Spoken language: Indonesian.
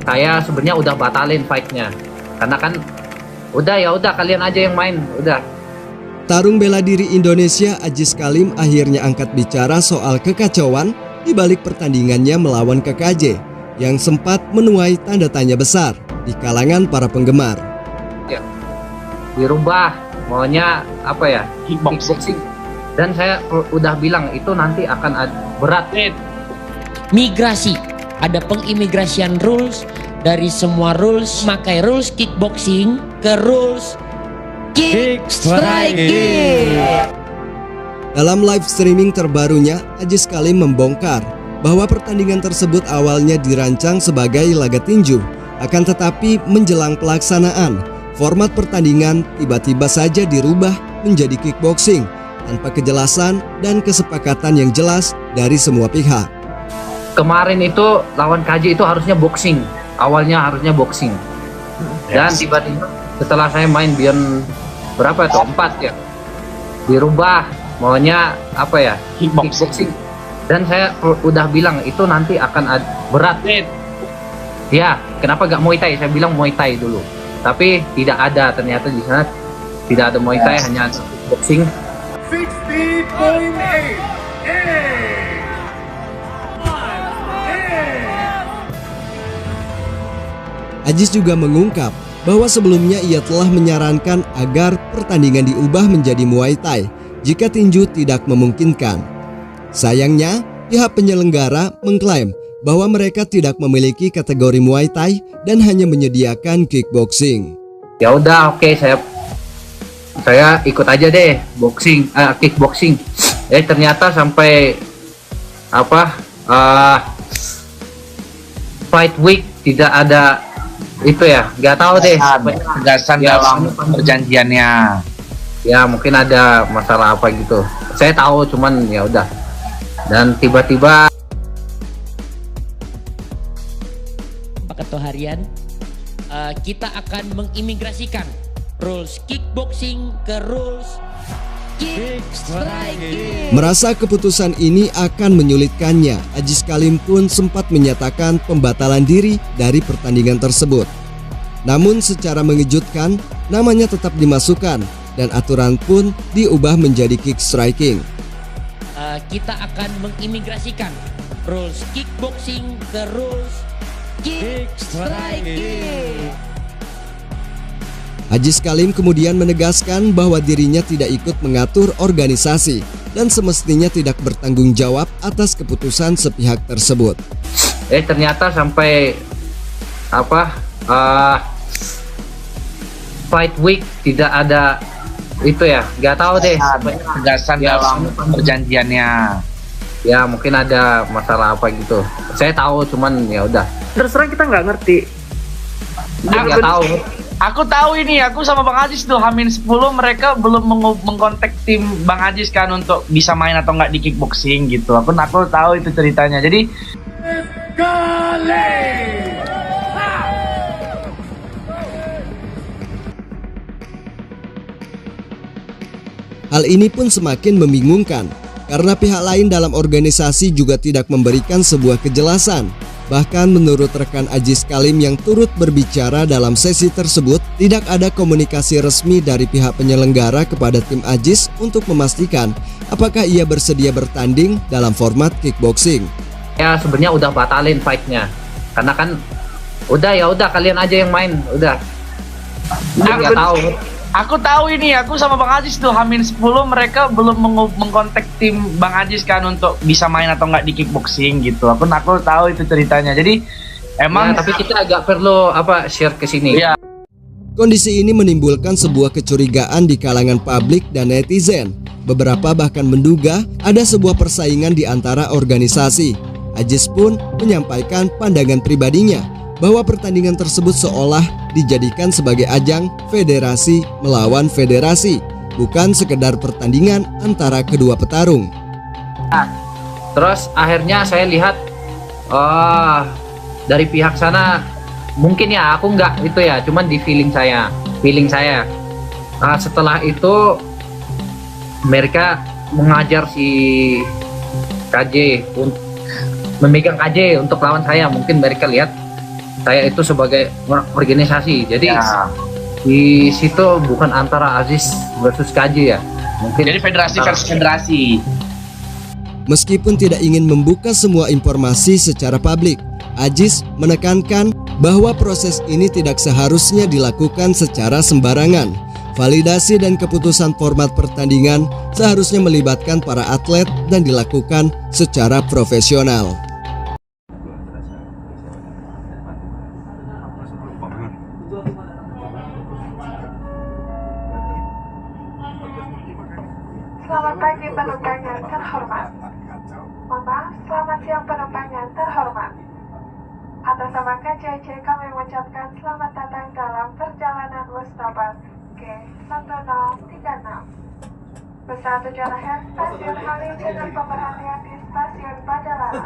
Saya sebenarnya udah batalin fightnya karena kan udah kalian aja yang main udah. Tarung bela diri Indonesia Aziz Kalim akhirnya angkat bicara soal kekacauan di balik pertandingannya melawan KKJ yang sempat menuai tanda tanya besar di kalangan para penggemar. Ya, dirubah maunya apa ya, kickboxing. Dan saya udah bilang itu nanti akan berat. Migrasi, ada pengimigrasian rules dari semua rules, makai rules kickboxing ke rules kick striking. Dalam live streaming terbarunya, Aziz Kalim membongkar bahwa pertandingan tersebut awalnya dirancang sebagai laga tinju, akan tetapi menjelang pelaksanaan, format pertandingan tiba-tiba saja dirubah menjadi kickboxing tanpa kejelasan dan kesepakatan yang jelas dari semua pihak. Kemarin itu lawan KJ itu harusnya boxing, awalnya harusnya boxing. Dan tiba-tiba setelah saya main Beyond berapa itu? 4 ya. Dirubah maunya apa ya? Kickboxing. Dan saya udah bilang itu nanti akan berat. Ya, kenapa gak Muay Thai? Saya bilang Muay Thai dulu. Tapi tidak ada, ternyata di sana tidak ada Muay Thai, hanya boxing. 60.8. Aziz juga mengungkap bahwa sebelumnya ia telah menyarankan agar pertandingan diubah menjadi Muay Thai jika tinju tidak memungkinkan. Sayangnya, pihak penyelenggara mengklaim bahwa mereka tidak memiliki kategori Muay Thai dan hanya menyediakan kickboxing. Ya udah, oke, saya ikut aja deh boxing, kickboxing. Ternyata sampai fight week tidak ada itu ya, nggak tahu deh. Tegasan ya, dalam perjanjiannya. Ya mungkin ada masalah apa gitu. Saya tahu, cuman ya udah. Dan tiba-tiba Pak Ketua Harian, kita akan mengimigrasikan rules kickboxing ke rules kick striking. Merasa keputusan ini akan menyulitkannya, Aziz Kalim pun sempat menyatakan pembatalan diri dari pertandingan tersebut. Namun secara mengejutkan, namanya tetap dimasukkan dan aturan pun diubah menjadi kick striking. Kita akan mengimigrasikan rules kickboxing ke rules kick striking. Aziz Kalim kemudian menegaskan bahwa dirinya tidak ikut mengatur organisasi dan semestinya tidak bertanggung jawab atas keputusan sepihak tersebut. Ternyata sampai fight week tidak ada itu ya, nggak tahu deh. Tegasan dalam perjanjiannya. Ya mungkin ada masalah apa gitu. Saya tahu, cuman ya udah. Terus terang kita nggak ngerti. Nggak tahu. Aku tahu ini, aku sama Bang Aziz tuh H-10 mereka belum mengkontak tim Bang Aziz kan untuk bisa main atau nggak di kickboxing gitu. Aku tahu itu ceritanya. Jadi hal ini pun semakin membingungkan karena pihak lain dalam organisasi juga tidak memberikan sebuah kejelasan. Bahkan menurut rekan Aziz Kalim yang turut berbicara dalam sesi tersebut, tidak ada komunikasi resmi dari pihak penyelenggara kepada tim Aziz untuk memastikan apakah ia bersedia bertanding dalam format kickboxing. Ya sebenarnya udah batalin fightnya karena kan udah kalian aja yang main udah. Nggak tahu. aku tahu ini, aku sama Bang Aziz tuh H-10 mereka belum mengkontak tim Bang Aziz kan untuk bisa main atau nggak di kickboxing gitu. Aku tahu itu ceritanya. Jadi emang ya, tapi kita agak perlu share ke sini. Ya. Kondisi ini menimbulkan sebuah kecurigaan di kalangan publik dan netizen. Beberapa bahkan menduga ada sebuah persaingan di antara organisasi. Aziz pun menyampaikan pandangan pribadinya bahwa pertandingan tersebut seolah dijadikan sebagai ajang federasi melawan federasi, bukan sekedar pertandingan antara kedua petarung. Terus akhirnya saya lihat dari pihak sana mungkin ya, aku nggak itu ya, cuman di feeling saya. Setelah itu mereka mengajar si KJ memegang KJ untuk lawan saya. Mungkin mereka lihat saya itu sebagai organisasi. Jadi Ya. di situ bukan antara Aziz versus KJ ya. Mungkin Jadi federasi antara- versus federasi. Meskipun tidak ingin membuka semua informasi secara publik, Aziz menekankan bahwa proses ini tidak seharusnya dilakukan secara sembarangan. Validasi dan keputusan format pertandingan seharusnya melibatkan para atlet dan dilakukan secara profesional. Selamat pagi penumpang yang terhormat. Mohon maaf, selamat siang penumpang yang terhormat. Atas nama KCC kami mengucapkan selamat datang dalam perjalanan Mustafa G1036. Pesawat tujuan akhir stasiun Halim dengan pemerhatian di stasiun Padalarang.